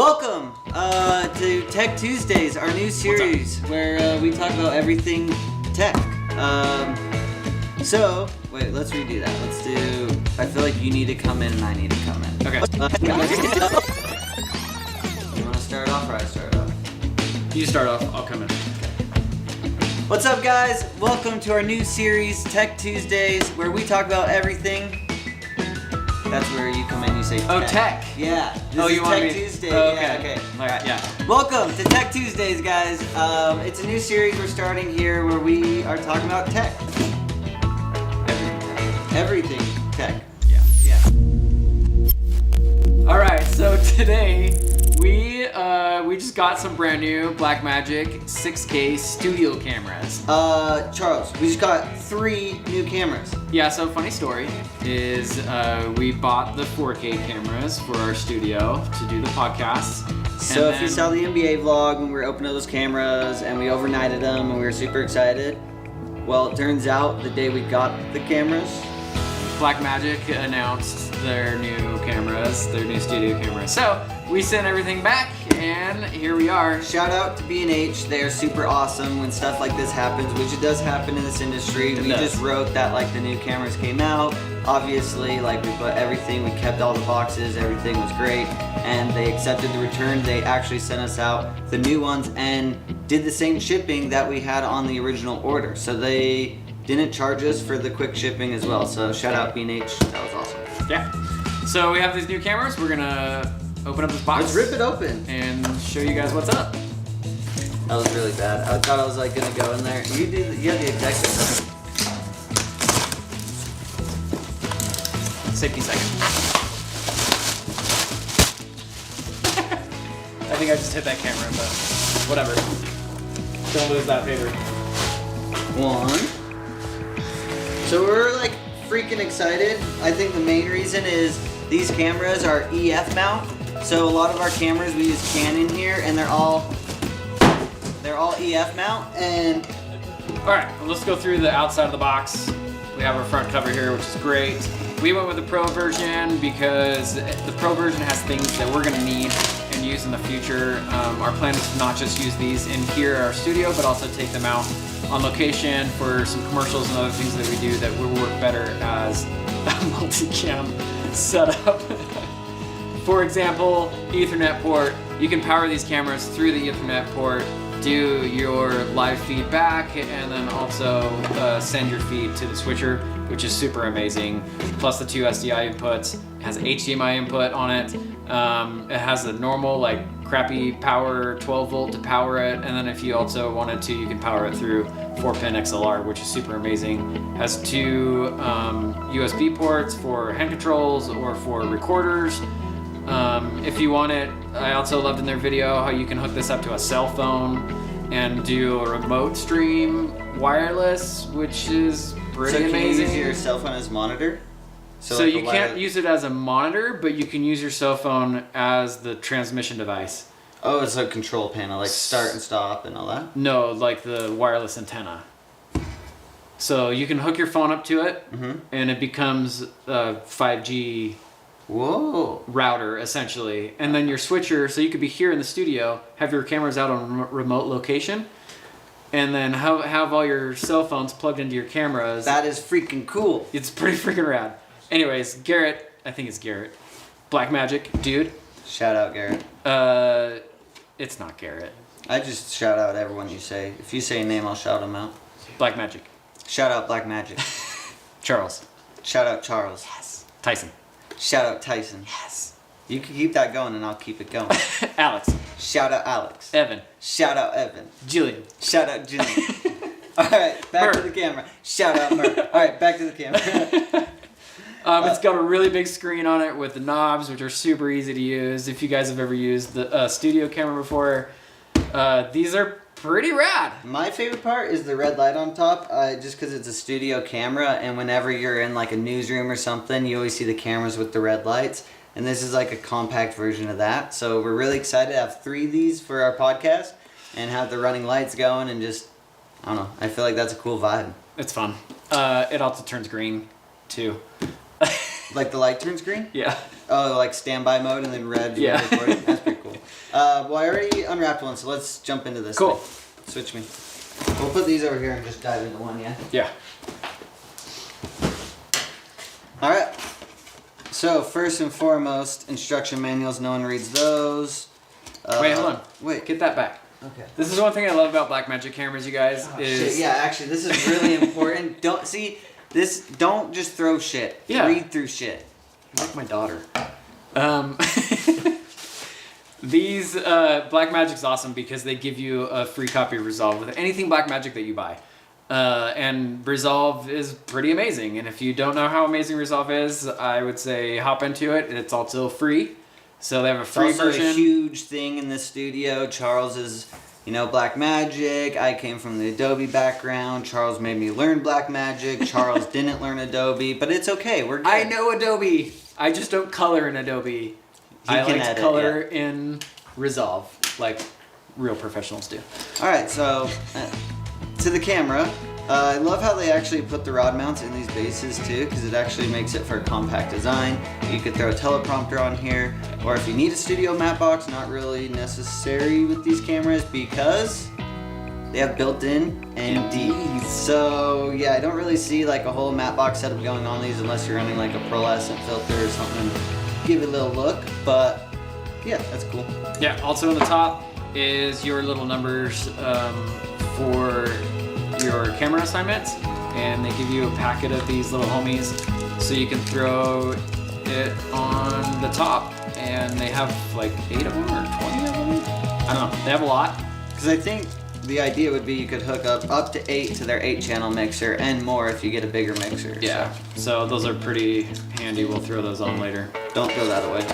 Welcome to Tech Tuesdays, our new series where we talk about everything tech. Wait, let's redo that. Let's do. I feel like you need to come in and I need to come in. Okay. You want to start off or I start off? You start off, I'll come in. What's up, guys? Welcome to our new series, Tech Tuesdays, where we talk about everything. That's where you come in, you say tech. Oh, tech. Yeah. You is want Tech me? Tuesday. Oh, okay. Yeah, okay. All right, yeah. Welcome to Tech Tuesdays, guys. It's a new series we're starting here where we are talking about tech. Everything tech. Yeah. All right, so today we just got some brand new BlackMagic 6K studio cameras. Charles, we just got 3 new cameras. Yeah, so funny story is we bought the 4K cameras for our studio to do the podcasts. So if you saw the NBA vlog when we were opening those cameras and we overnighted them and we were super excited, well, it turns out the day we got the cameras, BlackMagic announced their new cameras, their new studio cameras. So we sent everything back, and here we are. shout out to B&H. They are super awesome when stuff like this happens, which it does happen in this industry. We just wrote that like the new cameras came out. Obviously, like we put everything, we kept all the boxes, everything was great, and they accepted the return. They actually sent us out the new ones and did the same shipping that we had on the original order. So they didn't charge us for the quick shipping as well. So shout out B&H, that was awesome. Yeah. So we have these new cameras. We're gonna open up this box. Let's rip it open and show you guys what's up. That was really bad. I thought I was like gonna go in there. You have the executive, right? Safety second. I think I just hit that camera, but whatever. Don't lose that favor. 1. So we're like freaking excited. I think the main reason is these cameras are EF mount. So a lot of our cameras we use Canon here, and they're all EF mount. And All right, well, let's go through the outside of the box. We have our front cover here, which is great. We went with the Pro version because the Pro version has things that we're gonna need and use in the future. Our plan is to not just use these in here at our studio, but also take them out on location for some commercials and other things that we do that will work better as a multicam setup. For example, Ethernet port. You can power these cameras through the Ethernet port, do your live feedback, and then also send your feed to the switcher, which is super amazing. Plus the 2 SDI inputs. It has HDMI input on it. It has the normal like crappy power 12 volt to power it, and then if you also wanted to, you can power it through 4-pin XLR, which is super amazing. It has 2 USB ports for hand controls or for recorders. If you want it, I also loved in their video how you can hook this up to a cell phone and do a remote stream wireless, which is pretty amazing. Can you use your cell phone as monitor? So like you can't use it as a monitor, but you can use your cell phone as the transmission device. Oh, it's a control panel, like start and stop and all that? No, like the wireless antenna. So you can hook your phone up to it, and it becomes a 5G router, essentially. And then your switcher, so you could be here in the studio, have your cameras out on remote location, and then have all your cell phones plugged into your cameras. That is freaking cool. It's pretty freaking rad. Anyways, Garrett, I think it's Garrett. BlackMagic, dude. Shout out, Garrett. It's not Garrett. I just shout out everyone you say. If you say a name, I'll shout them out. BlackMagic. Shout out BlackMagic. Charles. Shout out Charles. Yes. Tyson. Shout out Tyson. Yes. You can keep that going and I'll keep it going. Alex. Shout out Alex. Evan. Shout out Evan. Jillian. Shout out Jillian. Alright, back to the camera. Shout out Murph. Alright, back to the camera. It's got a really big screen on it with the knobs, which are super easy to use. If you guys have ever used the studio camera before, these are pretty rad. My favorite part is the red light on top, just because it's a studio camera, and whenever you're in like a newsroom or something, you always see the cameras with the red lights, and this is like a compact version of that. So we're really excited to have 3 of these for our podcast and have the running lights going, and just, I don't know, I feel like that's a cool vibe. It's fun. It also turns green too. Like the light turns green? Yeah. Oh, like standby mode and then red. Yeah. That's pretty cool. Well, I already unwrapped one, so let's jump into this. Cool. Thing. Switch me. We'll put these over here and just dive into one, yeah? Yeah. Alright. So, first and foremost, instruction manuals. No one reads those. Wait, hold on. Wait. Get that back. Okay. This is one thing I love about BlackMagic cameras, you guys. Shit, yeah, actually, this is really important. Don't just throw shit. Yeah. Read through shit. You're like my daughter. These BlackMagic's awesome because they give you a free copy of Resolve with anything BlackMagic that you buy. And Resolve is pretty amazing. And if you don't know how amazing Resolve is, I would say hop into it. It's also free. So they have a free It's also version. a huge thing in this studio. Charles is, BlackMagic. I came from the Adobe background. Charles made me learn BlackMagic. Charles didn't learn Adobe, but it's okay. We're good. I know Adobe. I just don't color in Adobe. I can like to edit, color in Resolve, like real professionals do. All right, so to the camera. I love how they actually put the rod mounts in these bases too, because it actually makes it for a compact design. You could throw a teleprompter on here, or if you need a studio matte box, not really necessary with these cameras because they have built-in NDs. So yeah, I don't really see like a whole matte box setup going on these unless you're running like a pearlescent filter or something. Give it a little look, but yeah, that's cool. Yeah, also on the top is your little numbers for your camera assignments, and they give you a packet of these little homies so you can throw it on the top, and they have like 8 of them or 20 of them. I don't know, they have a lot. Because I think the idea would be you could hook up to 8 to their 8-channel mixer and more if you get a bigger mixer. Yeah, so those are pretty handy. We'll throw those on later. Don't throw that away.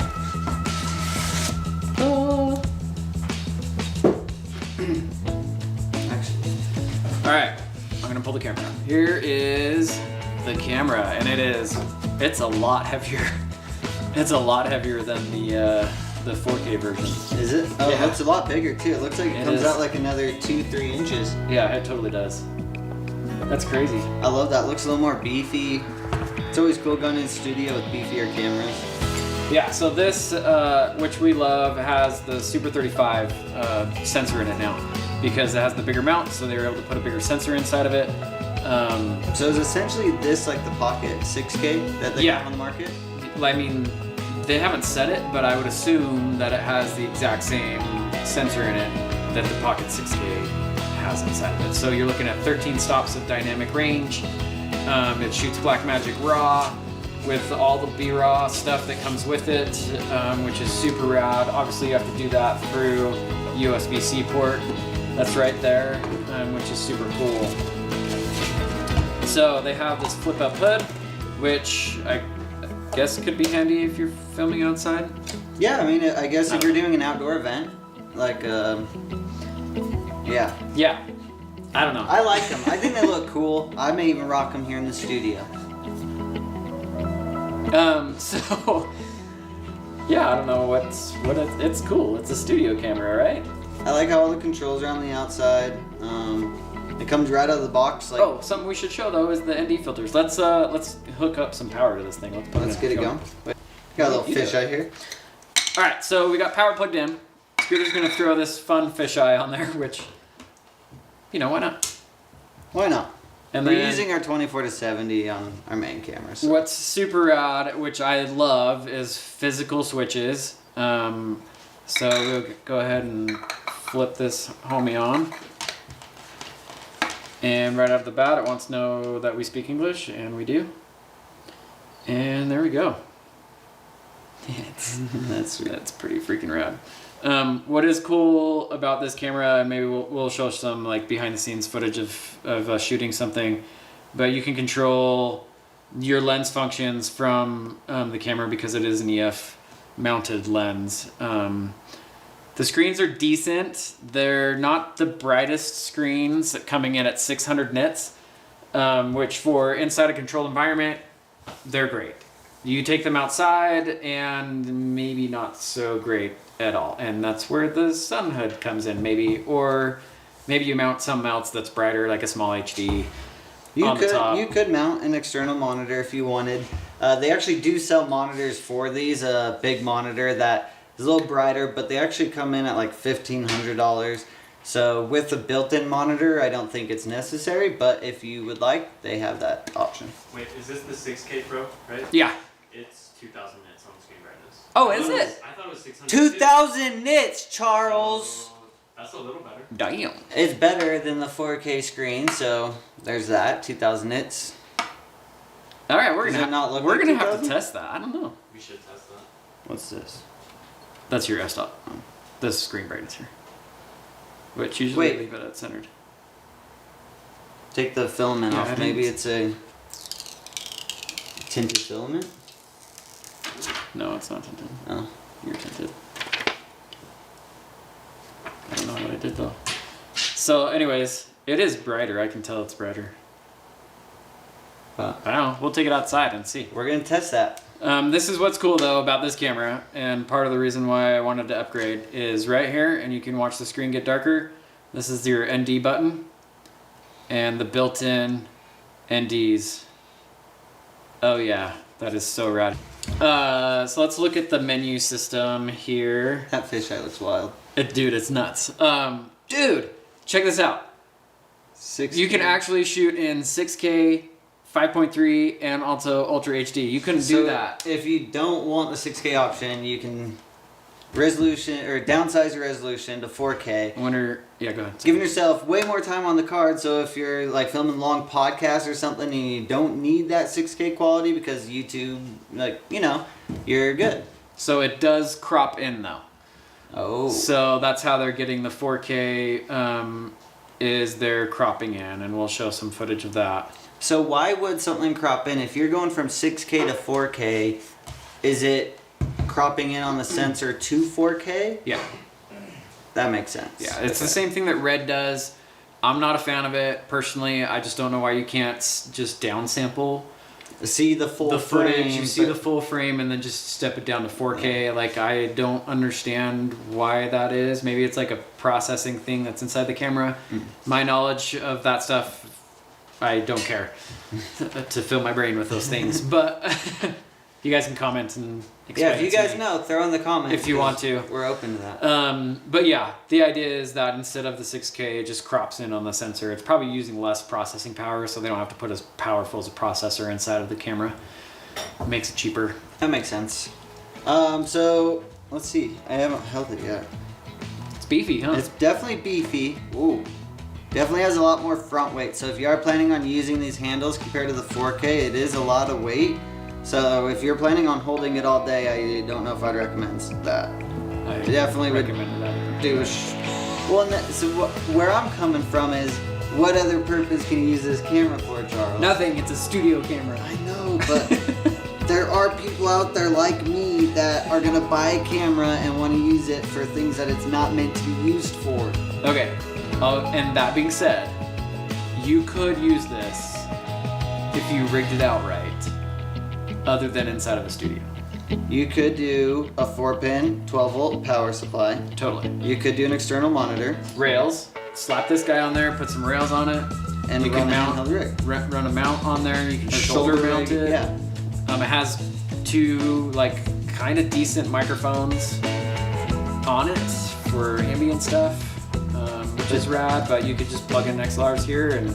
All right, I'm gonna pull the camera out. Here is the camera, and it's a lot heavier. It's a lot heavier than the 4K version. Is it? Oh, Yeah. it's a lot bigger too. It looks like it comes is. out like another 2-3 inches. Yeah, it totally does. That's crazy. I love that. Looks a little more beefy. It's always cool going in the studio with beefier cameras. Yeah, so this, which we love, has the Super 35 sensor in it now because it has the bigger mount, so they were able to put a bigger sensor inside of it. So is essentially this like the Pocket 6K that they Yeah. have on the market? I mean, they haven't said it, but I would assume that it has the exact same sensor in it that the Pocket 6K has inside of it. So you're looking at 13 stops of dynamic range. It shoots BlackMagic RAW with all the B-RAW stuff that comes with it, which is super rad. Obviously, you have to do that through USB-C port. That's right there, which is super cool. So they have this flip-up hood, which I guess could be handy if you're filming outside. Yeah, I mean, I guess if you're doing an outdoor event, like, yeah. Yeah, I don't know. I like them. I think they look cool. I may even rock them here in the studio. So yeah, I don't know it's cool. It's a studio camera, right? I like how all the controls are on the outside. It comes right out of the box. Like, Oh, something we should show though is the ND filters. Let's hook up some power to this thing. let's get it going. Got a little You do it. fisheye here. All right, so we got power plugged in. Scooter's gonna throw this fun fisheye on there, which, why not? Why not? And We're then using our 24-70 on our main cameras. what's super rad, which I love, is physical switches. So we'll go ahead and flip this homie on. And right out of the bat, it wants to know that we speak English, and we do. And there we go. That's pretty freaking rad. What is cool about this camera, and maybe we'll show some like behind the scenes footage of shooting something, but you can control your lens functions from the camera because it is an EF mounted lens. The screens are decent. They're not the brightest screens, coming in at 600 nits, which for inside a controlled environment, they're great. You take them outside and maybe not so great at all. And that's where the sun hood comes in maybe, or maybe you mount something else that's brighter, like a small HD on the top. You could mount an external monitor if you wanted. They actually do sell monitors for these, a big monitor that It's a little brighter, but they actually come in at like $1,500. So with the built-in monitor, I don't think it's necessary, but if you would like, they have that option. Wait, is this the 6K Pro, right? Yeah. It's 2,000 nits on screen brightness. Oh, is it? I thought it was 600. 2,000 nits, Charles! So, that's a little better. Damn. It's better than the 4K screen, so there's that, 2,000 nits. All right, we're Does gonna it not look we're like gonna have to 2000? test that. I don't know. We should test that. What's this? That's your f-stop. This screen brightness here. Which usually Wait. leave it at centered. Take the filament Yeah, I off. didn't- Maybe it's a tinted filament? No, it's not tinted. Oh. You're tinted. I don't know what I did though. So, anyways, it is brighter. I can tell it's brighter. Wow. I don't know. We'll take it outside and see. We're gonna test that. This is what's cool though about this camera, and part of the reason why I wanted to upgrade is right here, and you can watch the screen get darker. This is your ND button, and the built-in NDs. Oh yeah, that is so rad. So let's look at the menu system here. That fisheye looks wild. Dude, it's nuts. Dude, check this out. 6K. You can actually shoot in 6K, 5.3, and also Ultra HD. You couldn't do that. If you don't want the 6K option, you can resolution or downsize your resolution to 4K. I wonder, yeah, go ahead. Giving yourself way more time on the card, so if you're like filming long podcasts or something and you don't need that 6K quality because YouTube, like, you know, you're good. So it does crop in though. Oh. So that's how they're getting the 4K, is they're cropping in, and we'll show some footage of that. So why would something crop in? If you're going from 6K to 4K, is it cropping in on the sensor to 4K? Yeah. That makes sense. Yeah, it's the same thing that Red does. I'm not a fan of it personally. I just don't know why you can't just downsample See the full the footage. frame, You see but- the full frame and then just step it down to 4K. Like, I don't understand why that is. Maybe it's like a processing thing that's inside the camera. My knowledge of that stuff, I don't care to fill my brain with those things. But you guys can comment and explain. Yeah, if you it to guys me know, throw in the comments. if you want to. We're open to that. But yeah, the idea is that instead of the 6K, it just crops in on the sensor. It's probably using less processing power, so they don't have to put as powerful as a processor inside of the camera. It makes it cheaper. That makes sense. So let's see. I haven't held it yet. It's beefy, huh? It's definitely beefy. Ooh. Definitely has a lot more front weight. So if you are planning on using these handles compared to the 4K, it is a lot of weight. So if you're planning on holding it all day, I don't know if I'd recommend that. I definitely would recommend that. Do well, where I'm coming from is, what other purpose can you use this camera for, Charles? Nothing. It's a studio camera. I know, but there are people out there like me that are gonna buy a camera and want to use it for things that it's not meant to be used for. Okay. And that being said, you could use this if you rigged it out right, other than inside of a studio. You could do a 4-pin, 12-volt power supply. Totally. You could do an external monitor Rails. Slap this guy on there, put some rails on it, and you run can a mount handheld rig. run a mount on there. You can Or shoulder mount rig, it. Yeah. It has two like kind of decent microphones on it for ambient stuff, which is rad. But you could just plug in XLRs here and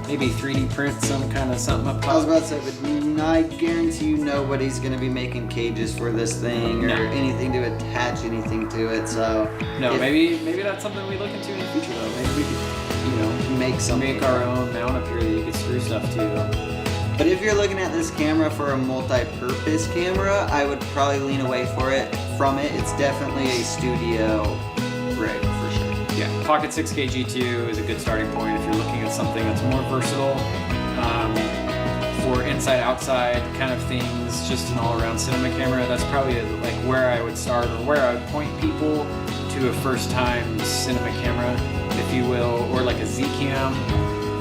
maybe 3D print some kind of something up I was top. about to say, but I guarantee you nobody's gonna be making cages for this thing or No. anything to attach anything to it. So No, if- maybe that's something we look into in the future though. Maybe we could, you know, make something. make our own mount up here that you could screw stuff to. But if you're looking at this camera for a multi-purpose camera, I would probably lean away from it. It's definitely a studio rig for sure. Yeah, Pocket 6K G2 is a good starting point if you're looking at something that's more versatile for inside-outside kind of things, just an all-around cinema camera. That's probably like where I would start, or where I would point people to a first-time cinema camera, if you will, or like a Z-Cam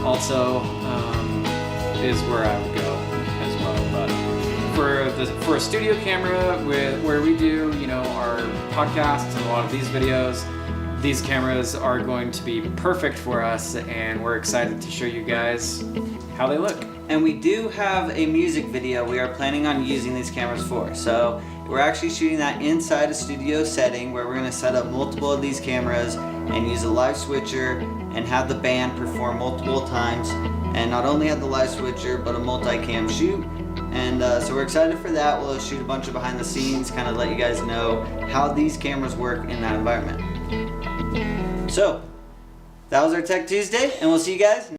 also is where I would go as well. But for a studio camera where we do, you know, our podcasts and a lot of these videos, these cameras are going to be perfect for us, and we're excited to show you guys how they look. And we do have a music video we are planning on using these cameras for. So We're actually shooting that inside a studio setting where we're going to set up multiple of these cameras and use a live switcher and have the band perform multiple times, and not only have the live switcher but a multi-cam shoot. And so we're excited for that. We'll shoot a bunch of behind the scenes, kind of let you guys know how these cameras work in that environment. So that was our Tech Tuesday, and we'll see you guys